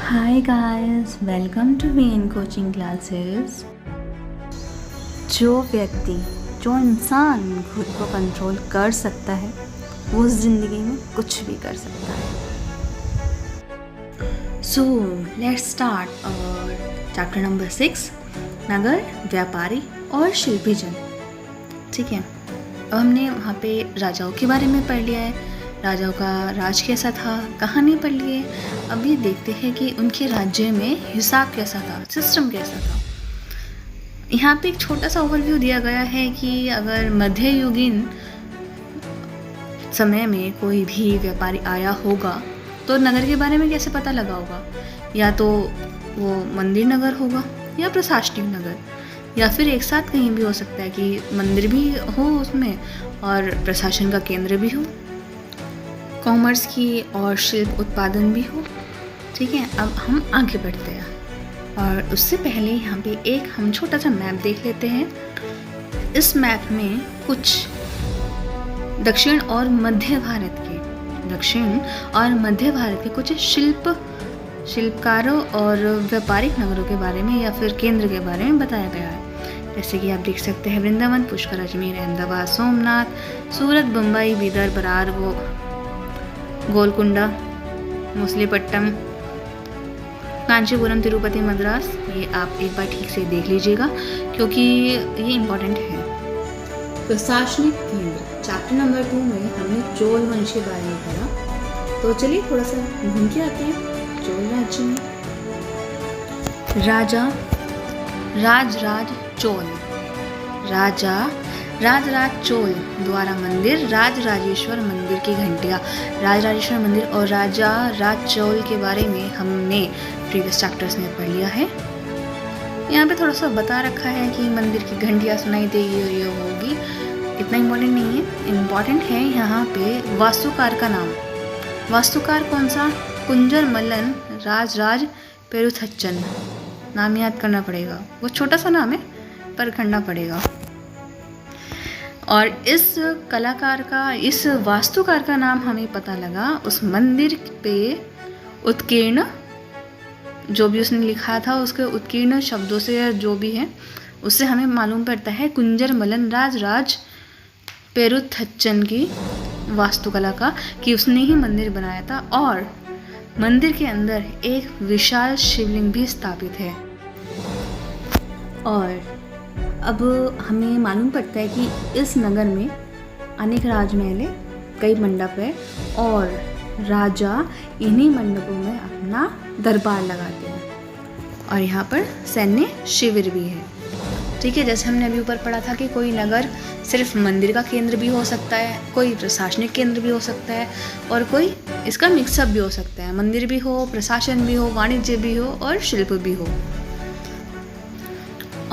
Hi guys, welcome to VN coaching classes. जो इंसान खुद को कंट्रोल कर सकता है वो उस ज़िंदगी में कुछ भी कर सकता है। So let's start chapter number 6, नगर, व्यापारी और शिल्पी जन। ठीक है, अब हमने वहाँ पे राजाओं के बारे में पढ़ लिया है, राजाओं का राज कैसा था, कहानी पढ़ लिए। अभी देखते हैं कि उनके राज्य में हिसाब कैसा था, सिस्टम कैसा था। यहाँ पे एक छोटा सा ओवरव्यू दिया गया है कि अगर मध्ययुगीन समय में कोई भी व्यापारी आया होगा तो नगर के बारे में कैसे पता लगा होगा। या तो वो मंदिर नगर होगा या प्रशासनिक नगर, या फिर एक साथ कहीं भी हो सकता है कि मंदिर भी हो उसमें और प्रशासन का केंद्र भी हो, कॉमर्स की और शिल्प उत्पादन भी हो। ठीक है, अब हम आगे बढ़ते हैं और उससे पहले यहाँ पे एक हम छोटा सा मैप देख लेते हैं। इस मैप में कुछ दक्षिण और मध्य भारत के कुछ शिल्पकारों और व्यापारिक नगरों के बारे में या फिर केंद्र के बारे में बताया गया है। जैसे कि आप देख सकते हैं वृंदावन, पुष्कर, अजमेर, अहमदाबाद, सोमनाथ, सूरत, बम्बई, बीदर, बरार, गोलकुंडा, मछलीपट्टनम, कांचीपुरम, तिरुपति, मद्रास। ये आप एक बार ठीक से देख लीजिएगा क्योंकि ये इम्पोर्टेंट है। प्रशासनिक केंद्र चैप्टर नंबर 2 में हमने चोल वंश के बारे में पढ़ा, तो चलिए थोड़ा सा घूम के आते हैं चोल राज्य में। राजराज चोल द्वारा मंदिर, राजराजेश्वर मंदिर की घंटियाँ। राजराजेश्वर मंदिर और राजा राज चोल के बारे में हमने प्रीवियस चैप्टर्स में पढ़ लिया है। यहाँ पे थोड़ा सा बता रखा है कि मंदिर की घंटियाँ सुनाई देगी और ये होगी, इतना इम्पोर्टेंट नहीं है। इम्पोर्टेंट है यहाँ पे वास्तुकार का नाम। वास्तुकार कौन सा? कुंजर मल्लन राजराज पेरुथच्चन। नाम याद करना पड़ेगा, वो छोटा सा नाम है पर करना पड़ेगा। और इस वास्तुकार का नाम हमें पता लगा उस मंदिर पे उत्कीर्ण, जो भी उसने लिखा था उसके उत्कीर्ण शब्दों से, जो भी है उससे हमें मालूम पड़ता है कुंजर मल्लन राजराज पेरुथच्चन की वास्तुकला का, कि उसने ही मंदिर बनाया था। और मंदिर के अंदर एक विशाल शिवलिंग भी स्थापित है। और अब हमें मालूम पड़ता है कि इस नगर में अनेक राजमहल, कई मंडप है और राजा इन्हीं मंडपों में अपना दरबार लगाते हैं। और यहाँ पर सैन्य शिविर भी है। ठीक है, जैसे हमने अभी ऊपर पढ़ा था कि कोई नगर सिर्फ मंदिर का केंद्र भी हो सकता है, कोई प्रशासनिक केंद्र भी हो सकता है और कोई इसका मिक्सअप भी हो सकता है। मंदिर भी हो, प्रशासन भी हो, वाणिज्य भी हो और शिल्प भी हो।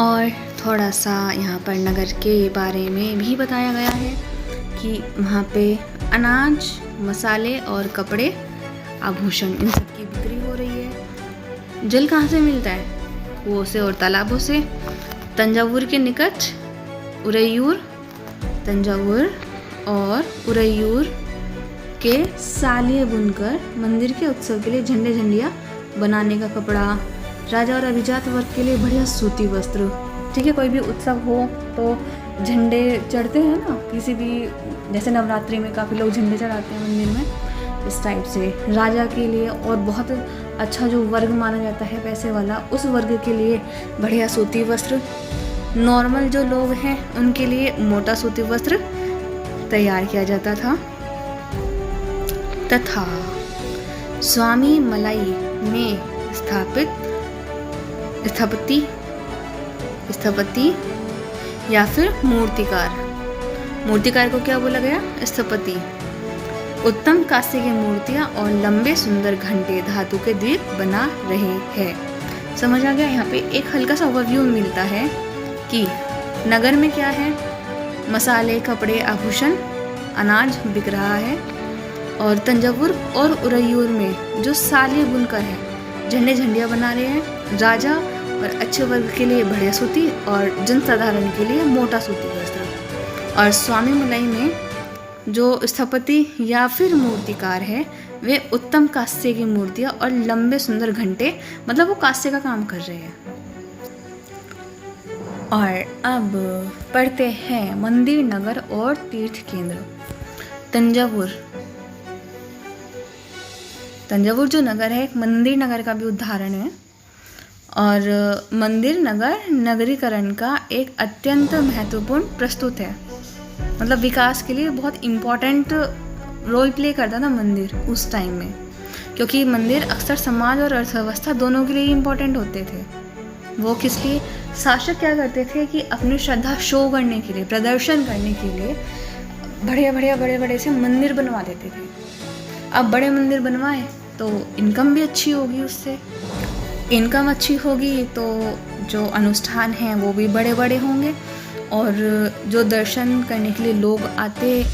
और थोड़ा सा यहाँ पर नगर के बारे में भी बताया गया है कि वहाँ पे अनाज, मसाले और कपड़े, आभूषण, इन सब की बिक्री हो रही है। जल कहाँ से मिलता है? कुओं से और तालाबों से। तंजावुर के निकट तंजावुर और उरैयूर के सालिए बुनकर मंदिर के उत्सव के लिए झंडियाँ बनाने का कपड़ा। राजा और अभिजात वर्ग के लिए बढ़िया सूती वस्त्र। ठीक है, कोई भी उत्सव हो तो झंडे चढ़ते हैं ना, किसी भी, जैसे नवरात्रि में काफ़ी लोग झंडे चढ़ाते हैं मंदिर में, इस टाइप से राजा के लिए। और बहुत अच्छा जो वर्ग माना जाता है पैसे वाला, उस वर्ग के लिए बढ़िया सूती वस्त्र। नॉर्मल जो लोग हैं उनके लिए मोटा सूती वस्त्र तैयार किया जाता था। तथा स्वामी मलाई में स्थपति या फिर मूर्तिकार को क्या बोला गया? स्थपति। उत्तम कांस्य की मूर्तियाँ और लंबे सुंदर घंटे धातु के द्वीप बना रहे हैं। समझ आ गया? यहाँ पे एक हल्का सा ओवरव्यू मिलता है कि नगर में क्या है, मसाले, कपड़े, आभूषण, अनाज बिक रहा है। और तंजावुर और उरैयूर में जो सालिए बुनकर है, झंडियाँ बना रहे हैं। राजा और अच्छे वर्ग के लिए बढ़िया सूती और जनसाधारण के लिए मोटा सूती वस्त्र। और स्वामी मलाई में जो स्थपति या फिर मूर्तिकार है वे उत्तम कांस्य की मूर्तियाँ और लंबे सुंदर घंटे, मतलब वो कांस्य का काम कर रहे हैं। और अब पढ़ते हैं मंदिर, नगर और तीर्थ केंद्र। तंजावुर। तंजावुर जो नगर है एक मंदिर नगर का भी उदाहरण है और मंदिर नगर नगरीकरण का एक अत्यंत महत्वपूर्ण प्रस्तुत है। मतलब विकास के लिए बहुत इम्पोर्टेंट रोल प्ले करता था मंदिर उस टाइम में, क्योंकि मंदिर अक्सर समाज और अर्थव्यवस्था दोनों के लिए इम्पोर्टेंट होते थे। वो किस लिए? शासक क्या करते थे कि अपनी श्रद्धा शो करने के लिए, प्रदर्शन करने के लिए बड़े बड़े से मंदिर बनवा देते थे। अब बड़े मंदिर बनवाए तो इनकम भी अच्छी होगी, उससे इनकम अच्छी होगी तो जो अनुष्ठान हैं वो भी बड़े बड़े होंगे और जो दर्शन करने के लिए लोग आते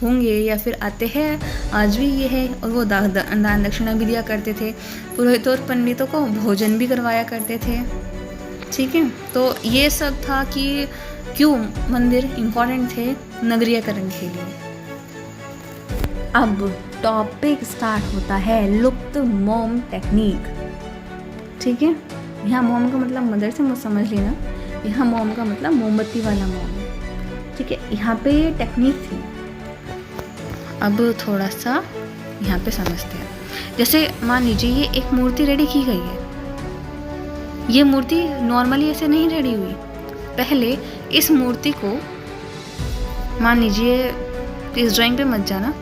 होंगे या फिर आते हैं, आज भी ये है, और वो दान दक्षिणा भी दिया करते थे। पुरोहितों और पंडितों को भोजन भी करवाया करते थे। ठीक है, तो ये सब था कि क्यों मंदिर इम्पोर्टेंट थे नगरीकरण के लिए। अब टॉपिक स्टार्ट होता है लुप्त मोम टेक्निक। ठीक है, यहाँ मोम का मतलब मदर से मत समझ लेना, यहाँ मोम का मतलब मोमबत्ती वाला मोम है। ठीक है, यहाँ पे ये टेक्निक थी। अब थोड़ा सा यहाँ पे समझते हैं। जैसे मान लीजिए ये एक मूर्ति रेडी की गई है, ये मूर्ति नॉर्मली ऐसे नहीं रेडी हुई। पहले इस मूर्ति को, मान लीजिए इस ड्राइंग पे मत जाना,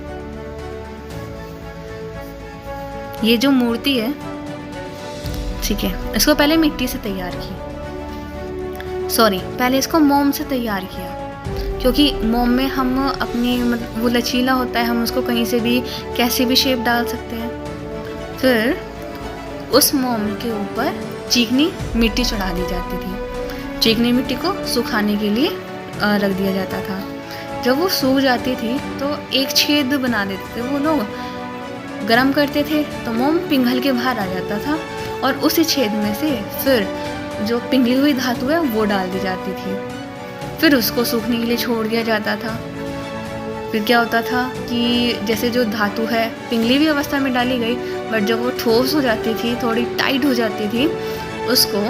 ये जो मूर्ति है, ठीक है, इसको पहले मिट्टी से तैयार की, सॉरी पहले इसको मोम से तैयार किया, क्योंकि मोम में हम अपनी वो लचीला होता है, हम उसको कहीं से भी कैसे भी शेप डाल सकते हैं। फिर उस मोम के ऊपर चीकनी मिट्टी चढ़ा दी जाती थी। चीकनी मिट्टी को सुखाने के लिए रख दिया जाता था। जब वो सूख जाती थी तो एक छेद बना देते थे वो लोग, गरम करते थे तो मोम पिघल के बाहर आ जाता था और उसी छेद में से फिर जो पिघली हुई धातु है वो डाल दी जाती थी। फिर उसको सूखने के लिए छोड़ दिया जाता था। फिर क्या होता था कि जैसे जो धातु है पिघली हुई अवस्था में डाली गई, बट जब वो ठोस हो जाती थी, थोड़ी टाइट हो जाती थी, उसको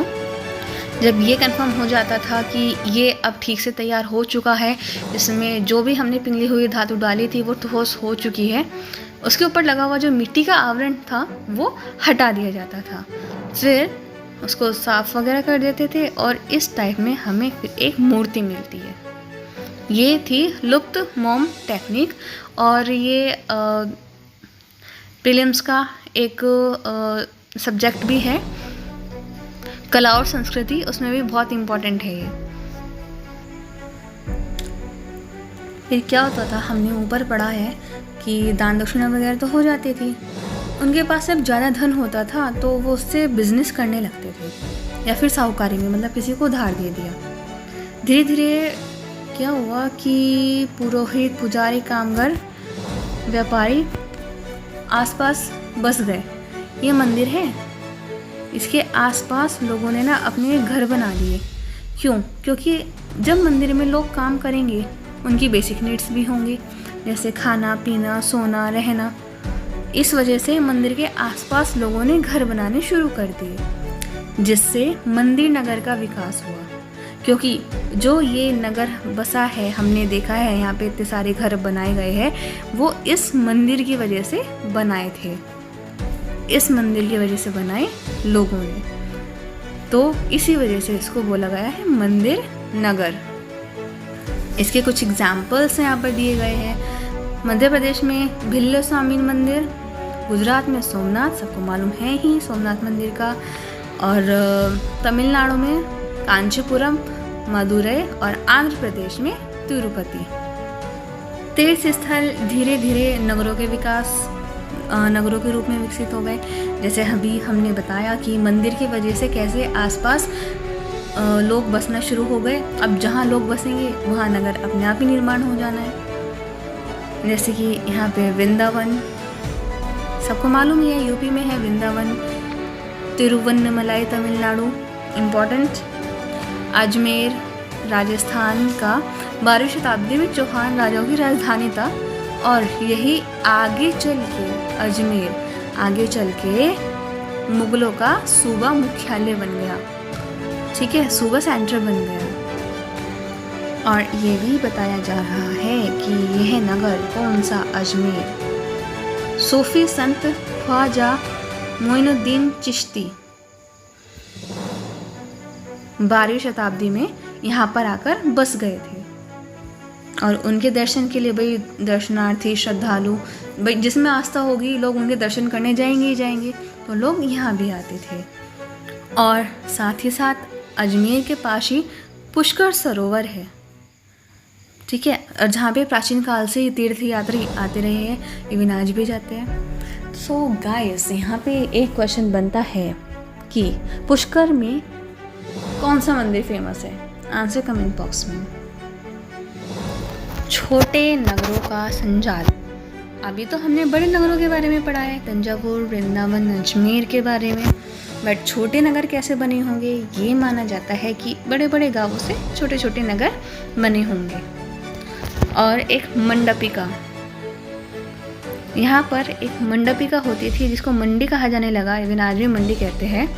जब ये कंफर्म हो जाता था कि ये अब ठीक से तैयार हो चुका है, इसमें जो भी हमने पिघली हुई धातु डाली थी वो ठोस हो चुकी है, उसके ऊपर लगा हुआ जो मिट्टी का आवरण था वो हटा दिया जाता था। फिर उसको साफ वगैरह कर देते थे और इस टाइप में हमें फिर एक मूर्ति मिलती है। ये थी लुप्त मोम टेक्निक और ये प्रीलिम्स का एक सब्जेक्ट भी है, कला और संस्कृति, उसमें भी बहुत इम्पोर्टेंट है ये। फिर क्या होता था, हमने ऊपर पढ़ा है कि दान दक्षिणा वगैरह तो हो जाती थी, उनके पास जब ज़्यादा धन होता था तो वो उससे बिजनेस करने लगते थे या फिर साहूकारी में, मतलब किसी को उधार दे दिया। धीरे धीरे क्या हुआ कि पुरोहित, पुजारी, कामगार, व्यापारी आसपास बस गए। ये मंदिर है, इसके आसपास लोगों ने ना अपने घर बना लिए। क्यों? क्योंकि जब मंदिर में लोग काम करेंगे उनकी बेसिक नीड्स भी होंगी, जैसे खाना पीना, सोना, रहना। इस वजह से मंदिर के आसपास लोगों ने घर बनाने शुरू कर दिए, जिससे मंदिर नगर का विकास हुआ। क्योंकि जो ये नगर बसा है, हमने देखा है यहाँ पे इतने सारे घर बनाए गए हैं, वो इस मंदिर की वजह से बनाए थे, इस मंदिर की वजह से बनाए लोगों ने। तो इसी वजह से इसको बोला गया है मंदिर नगर। इसके कुछ एग्जाम्पल्स यहाँ पर दिए गए हैं। मध्य प्रदेश में भिल्ल स्वामी मंदिर, गुजरात में सोमनाथ, सबको मालूम है ही सोमनाथ मंदिर का, और तमिलनाडु में कांचीपुरम, मदुरई, और आंध्र प्रदेश में तिरुपति। तीर्थ स्थल धीरे धीरे नगरों के रूप में विकसित हो गए। जैसे अभी हमने बताया कि मंदिर की वजह से कैसे आसपास लोग बसना शुरू हो गए। अब जहाँ लोग बसेंगे वहाँ नगर अपने आप ही निर्माण हो जाना है। जैसे कि यहाँ पे वृंदावन, सबको मालूम ही है, यूपी में है वृंदावन। तिरुवन्नमलाई तमिलनाडु इम्पोर्टेंट। अजमेर राजस्थान का 12वीं शताब्दी में चौहान राजाओं की राजधानी था। और यही आगे चल के मुगलों का सूबा मुख्यालय बन गया। ठीक है, सूबा सेंटर बन गया। और ये भी बताया जा रहा है कि यह नगर कौन सा, अजमेर, सूफी संत ख्वाजा मोइनुद्दीन चिश्ती 12वीं शताब्दी में यहाँ पर आकर बस गए थे। और उनके दर्शन के लिए भाई दर्शनार्थी श्रद्धालु, भाई जिसमें आस्था होगी लोग उनके दर्शन करने जाएंगे ही जाएंगे, तो लोग यहाँ भी आते थे। और साथ ही साथ अजमेर के पास ही पुष्कर सरोवर है। ठीक है, और जहाँ पे प्राचीन काल से ही तीर्थयात्री आते रहे हैं, इवन आज भी जाते हैं। सो गाइस, यहाँ पे एक क्वेश्चन बनता है कि पुष्कर में कौन सा मंदिर फेमस है? आंसर कमेंट बॉक्स में। छोटे नगरों का संजाल। अभी तो हमने बड़े नगरों के बारे में पढ़ा है, तंजावुर, वृंदावन, अजमेर के बारे में, बट छोटे नगर कैसे बने होंगे? ये माना जाता है कि बड़े बड़े गांवों से छोटे छोटे नगर बने होंगे। और एक मंडपिका, यहाँ पर एक मंडपिका होती थी जिसको मंडी कहा जाने लगा, इवन आज भी मंडी कहते हैं।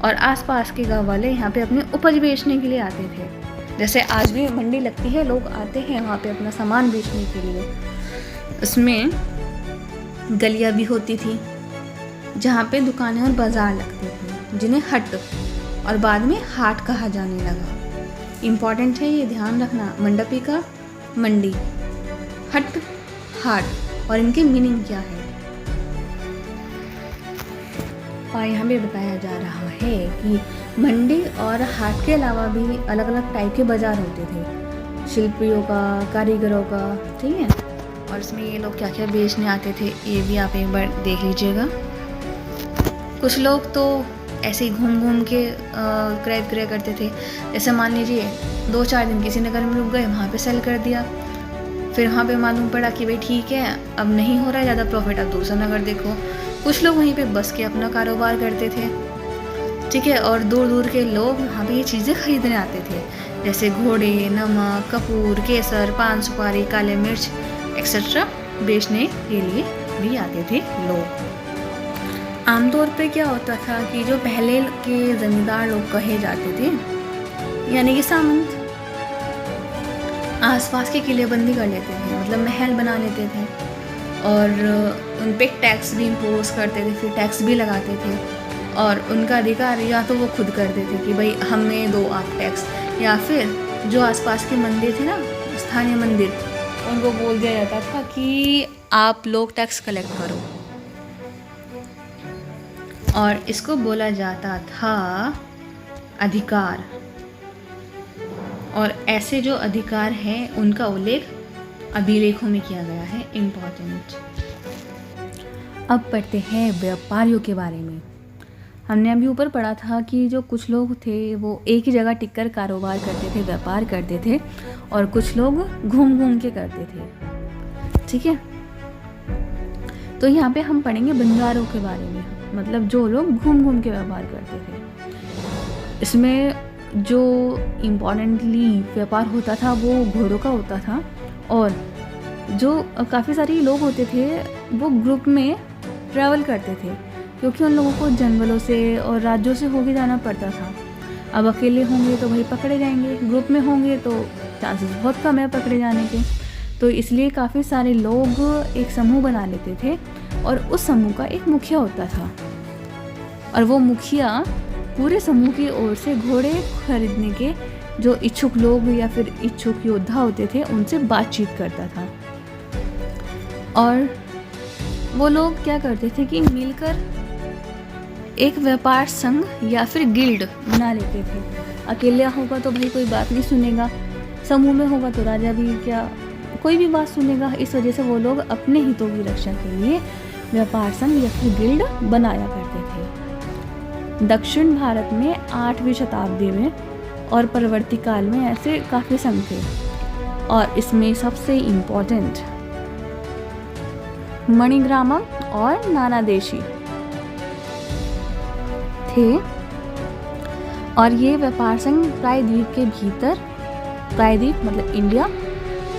और आसपास के गांव वाले यहाँ पे अपनी उपज बेचने के लिए आते थे। जैसे आज भी मंडी लगती है, लोग आते हैं वहाँ पे अपना सामान बेचने के लिए। उसमें गलियाँ भी होती थी जहाँ पे दुकानें और बाज़ार लगते थे, जिन्हें हट और बाद में हाट कहा जाने लगा। इम्पॉर्टेंट है ये ध्यान रखना, मंडपिका, मंडी, हट, हाट, और इनकी मीनिंग क्या है। और यहाँ पे बताया जा रहा है कि मंडी और हाट के अलावा भी अलग अलग टाइप के बाज़ार होते थे, शिल्पियों का, कारीगरों का। ठीक है, और इसमें ये लोग क्या क्या बेचने आते थे ये भी आप एक बार देख लीजिएगा। कुछ लोग तो ऐसे ही घूम घूम के क्रय विक्रय करते थे। जैसे मान लीजिए 2-4 दिन किसी नगर में रुक गए, वहाँ पे सेल कर दिया, फिर वहाँ पे मालूम पड़ा कि भाई ठीक है अब नहीं हो रहा है ज़्यादा प्रॉफिट, अब दूसरा नगर देखो। कुछ लोग वहीं पे बस के अपना कारोबार करते थे। ठीक है, और दूर दूर के लोग वहाँ पे ये चीज़ें खरीदने आते थे, जैसे घोड़े, नमक, कपूर, केसर, पान सुपारी, काले मिर्च एक्सेट्रा बेचने के लिए भी आते थे लोग। आमतौर पे क्या होता था कि जो पहले के ज़मींदार लोग कहे जाते थे, यानी कि सामंत, आसपास की किलेबंदी कर लेते थे, मतलब महल बना लेते थे और उन पे टैक्स भी इम्पोज करते थे, फिर टैक्स भी लगाते थे। और उनका अधिकार या तो वो खुद कर देते कि भाई हमें दो आप टैक्स, या फिर जो आसपास के मंदिर थे ना, स्थानीय मंदिर, उनको बोल दिया जाता था कि आप लोग टैक्स कलेक्ट करो। और इसको बोला जाता था अधिकार। और ऐसे जो अधिकार हैं उनका उल्लेख अभिलेखों में किया गया है। इम्पॉर्टेंट। अब पढ़ते हैं व्यापारियों के बारे में। हमने अभी ऊपर पढ़ा था कि जो कुछ लोग थे वो एक ही जगह टिककर कारोबार करते थे, व्यापार करते थे, और कुछ लोग घूम घूम के करते थे। ठीक है, तो यहाँ पे हम पढ़ेंगे बंजारों के बारे में, मतलब जो लोग घूम घूम के व्यापार करते थे। इसमें जो इम्पॉर्टेंटली व्यापार होता था वो घोड़ों का होता था, और जो काफ़ी सारे लोग होते थे वो ग्रुप में ट्रैवल करते थे, क्योंकि उन लोगों को जंगलों से और राज्यों से होके जाना पड़ता था। अब अकेले होंगे तो भाई पकड़े जाएंगे, ग्रुप में होंगे तो चांसेस बहुत कम है पकड़े जाने के। तो इसलिए काफ़ी सारे लोग एक समूह बना लेते थे, और उस समूह का एक मुखिया होता था, और वो मुखिया पूरे समूह की ओर से घोड़े खरीदने के जो इच्छुक लोग या फिर इच्छुक योद्धा होते थे उनसे बातचीत करता था। और वो लोग क्या करते थे कि मिलकर एक व्यापार संघ या फिर गिल्ड बना लेते थे। अकेला होगा तो भाई कोई बात नहीं सुनेगा, समूह में होगा तो राजा भी क्या कोई भी बात सुनेगा। इस वजह से वो लोग अपने हितों की रक्षा के लिए व्यापार संघ या फिर गिल्ड बनाया करते थे। दक्षिण भारत में 8वीं शताब्दी में और परवर्ती काल में ऐसे काफ़ी संघ थे, और इसमें सबसे इम्पोर्टेंट मणिग्रामम और नानादेशी थे। और ये व्यापार संघ प्रायद्वीप के भीतर, प्रायद्वीप मतलब इंडिया,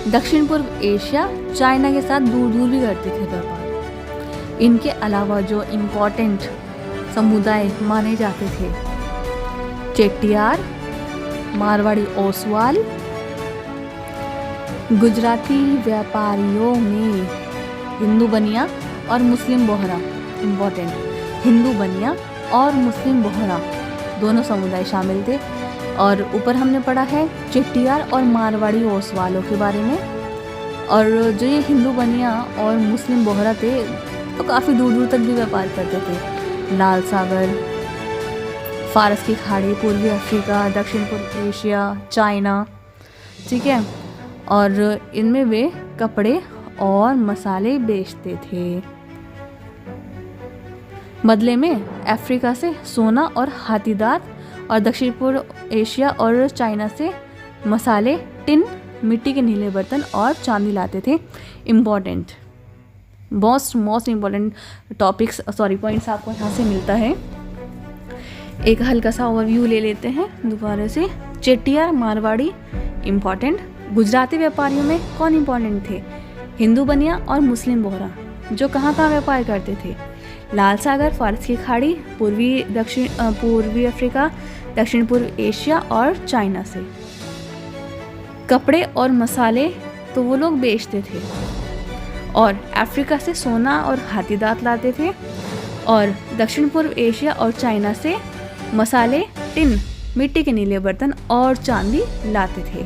दक्षिण पूर्व एशिया चाइना के साथ दूर दूर भी करते थे व्यापार। इनके अलावा जो इम्पोर्टेंट समुदाय माने जाते थे, चेट्टियार, मारवाड़ी ओसवाल, गुजराती व्यापारियों में हिंदू बनिया और मुस्लिम बोहरा, इम्पोर्टेंट, हिंदू बनिया और मुस्लिम बोहरा दोनों समुदाय शामिल थे। और ऊपर हमने पढ़ा है चेट्टियार और मारवाड़ी ओसवालों के बारे में। और जो ये हिंदू बनिया और मुस्लिम बोहरा थे तो काफ़ी दूर दूर तक भी व्यापार करते थे। लाल सागर, फारस की खाड़ी, पूर्वी अफ्रीका, दक्षिण पूर्व एशिया, चाइना, ठीक है। और इनमें वे कपड़े और मसाले बेचते थे। बदले में अफ्रीका से सोना और हाथी दांत और दक्षिण पूर्व एशिया और चाइना से मसाले, टिन, मिट्टी के नीले बर्तन और चांदी लाते थे। इम्पॉर्टेंट, मोस्ट इम्पॉर्टेंट पॉइंट्स आपको यहाँ से मिलता है। एक हल्का सा ओवरव्यू ले लेते हैं दोबारा से। चेट्टियार, मारवाड़ी इम्पॉर्टेंट। गुजराती व्यापारियों में कौन इम्पॉर्टेंट थे? हिंदू बनिया और मुस्लिम बोहरा, जो कहाँ व्यापार करते थे? लाल सागर, फारस की खाड़ी, पूर्वी अफ्रीका, दक्षिण पूर्व एशिया और चाइना से। कपड़े और मसाले तो वो लोग बेचते थे और अफ्रीका से सोना और हाथी दांत लाते थे और दक्षिण पूर्व एशिया और चाइना से मसाले, टिन, मिट्टी के नीले बर्तन और चांदी लाते थे।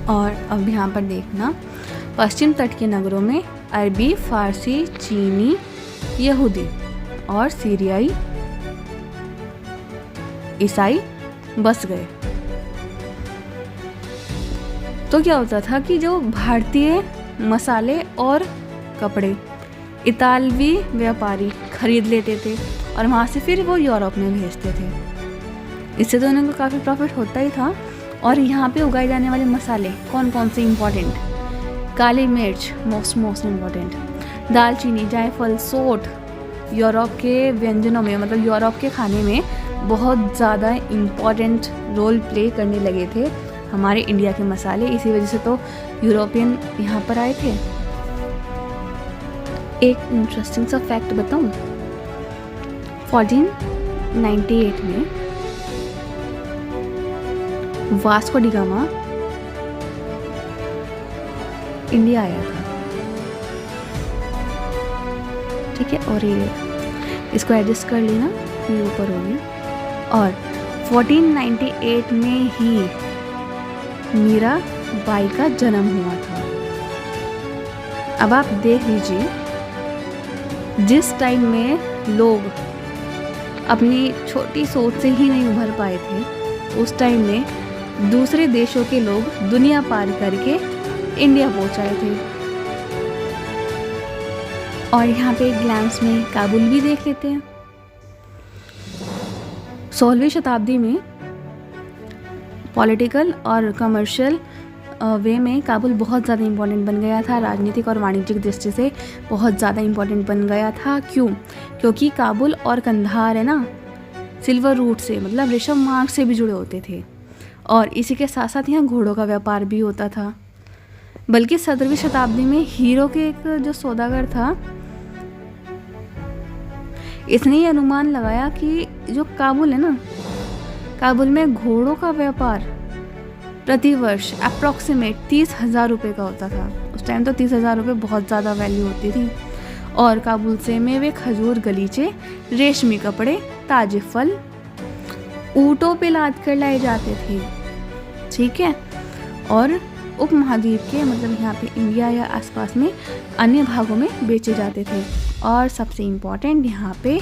और अब यहाँ पर देखना, पश्चिम तट के नगरों में अरबी, फारसी, चीनी, यहूदी और सीरियाई ईसाई बस गए। तो क्या होता था कि जो भारतीय मसाले और कपड़े इतालवी व्यापारी खरीद लेते थे और वहाँ से फिर वो यूरोप में भेजते थे। इससे तो उन्हें काफ़ी प्रॉफिट होता ही था। और यहाँ पे उगाए जाने वाले मसाले कौन कौन से इम्पोर्टेंट? काली मिर्च मोस्ट इम्पोर्टेंट, दालचीनी, जायफल, सोंठ यूरोप के व्यंजनों में, मतलब यूरोप के खाने में बहुत ज़्यादा इम्पॉर्टेंट रोल प्ले करने लगे थे हमारे इंडिया के मसाले। इसी वजह से तो यूरोपियन यहाँ पर आए थे। एक इंटरेस्टिंग सा फैक्ट बताऊँ, 1498 में वास्को डी गामा इंडिया आया था, ठीक है। और ये इसको एडजस्ट कर लेना, ये ऊपर हो गया। और 1498 में ही मीरा बाई का जन्म हुआ था। अब आप देख लीजिए, जिस टाइम में लोग अपनी छोटी सोच से ही नहीं उभर पाए थे, उस टाइम में दूसरे देशों के लोग दुनिया पार करके इंडिया पहुंच आए थे। और यहाँ पे एक ग्लैंस में काबुल भी देख लेते हैं। 16वीं शताब्दी में पॉलिटिकल और कमर्शियल वे में काबुल बहुत ज़्यादा इम्पोर्टेंट बन गया था। राजनीतिक और वाणिज्यिक दृष्टि से बहुत ज़्यादा इम्पोर्टेंट बन गया था। क्यों? क्योंकि काबुल और कंधार है ना, सिल्वर रूट से, मतलब रेशम मार्ग से भी जुड़े होते थे। और इसी के साथ साथ यहाँ घोड़ों का व्यापार भी होता था। बल्कि 17वीं शताब्दी में हीरो के एक जो सौदागर था, इसने ये अनुमान लगाया कि जो काबुल है ना, काबुल में घोड़ों का व्यापार प्रतिवर्ष अप्रॉक्सीमेट 30,000 रुपये का होता था। उस टाइम तो 30,000 रुपये बहुत ज़्यादा वैल्यू होती थी। और काबुल से मेवे, खजूर, गलीचे, रेशमी कपड़े, ताजे फल ऊँटों पे लाद कर लाए जाते थे, ठीक है। और उपमहाद्वीप के, मतलब यहाँ पे इंडिया या आसपास में अन्य भागों में बेचे जाते थे। और सबसे इम्पॉर्टेंट, यहाँ पे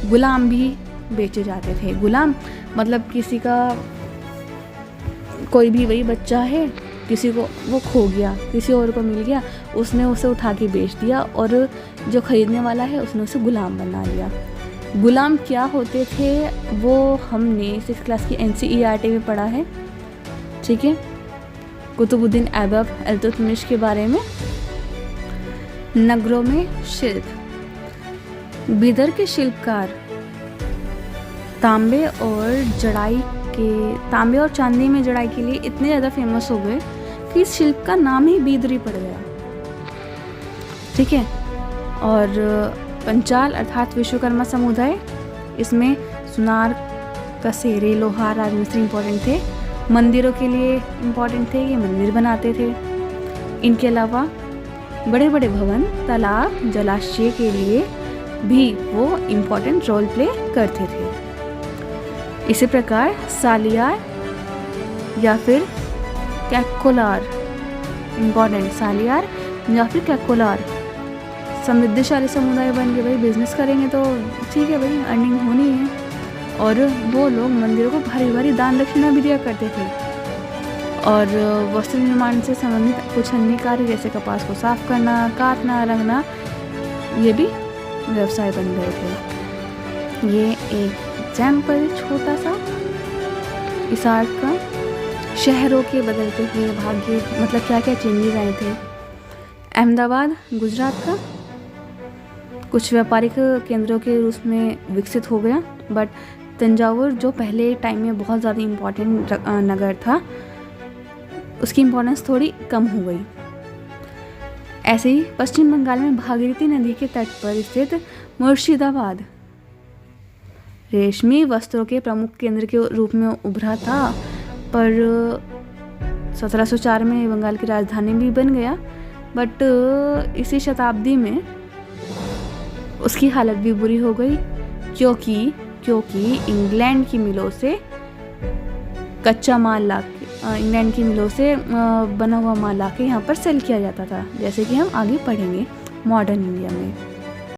गुलाम भी बेचे जाते थे। गुलाम मतलब किसी का कोई भी वही बच्चा है, किसी को वो खो गया, किसी और को मिल गया, उसने उसे उठा के बेच दिया और जो ख़रीदने वाला है उसने उसे गुलाम बना लिया। गुलाम क्या होते थे वो हमने 6th क्लास की NCERT में पढ़ा है, ठीक है। कुतुबुद्दीन ऐबक, इल्तुतमिश के बारे में। नगरों में शिल्प, बिदर के शिल्पकार तांबे और चांदी में जड़ाई के लिए इतने ज़्यादा फेमस हो गए कि कि इस शिल्प का नाम ही बीदरी पड़ गया। ठीक है। और पंचाल अर्थात विश्वकर्मा समुदाय, इसमें सुनार, कसेरे, लोहार, राजमिस्त्री इम्पोर्टेंट थे। मंदिरों के लिए इम्पोर्टेंट थे, ये मंदिर बनाते थे। इनके अलावा बड़े बड़े भवन, तालाब, जलाशय के लिए भी वो इम्पोर्टेंट रोल प्ले करते थे। इसी प्रकार सालियार या फिर कैक्कोलार, इम्पोर्टेंट, सालियार या फिर कैक्कोलार समृद्धशाली समुदाय बन के भाई बिजनेस करेंगे तो ठीक है भाई, अर्निंग होनी है। और वो लोग मंदिरों को भारी भारी दान दक्षिणा भी दिया करते थे। और वस्त्र निर्माण से संबंधित कुछ अन्य कार्य जैसे कपास को साफ करना, काटना, रंगना, ये भी व्यवसाय बन गए थे। ये एक एग्जाम्पल छोटा सा इस आर्ट का। शहरों के बदलते हुए भाग्य, मतलब क्या क्या चेंजेस आए थे। अहमदाबाद गुजरात का कुछ व्यापारिक केंद्रों के रूप में विकसित हो गया, बट तंजावुर जो पहले टाइम में बहुत ज़्यादा इम्पोर्टेंट नगर था, उसकी इम्पोर्टेंस थोड़ी कम हो गई। ऐसे ही पश्चिम बंगाल में भागीरथी नदी के तट पर स्थित मुर्शिदाबाद रेशमी वस्त्रों के प्रमुख केंद्र के रूप में उभरा था, पर 1704 में बंगाल की राजधानी भी बन गया। बट इसी शताब्दी में उसकी हालत भी बुरी हो गई, क्योंकि इंग्लैंड की मिलों से कच्चा माल लाके, इंग्लैंड की मिलों से बना हुआ माल लाके यहाँ पर सेल किया जाता था, जैसे कि हम आगे पढ़ेंगे मॉडर्न इंडिया में।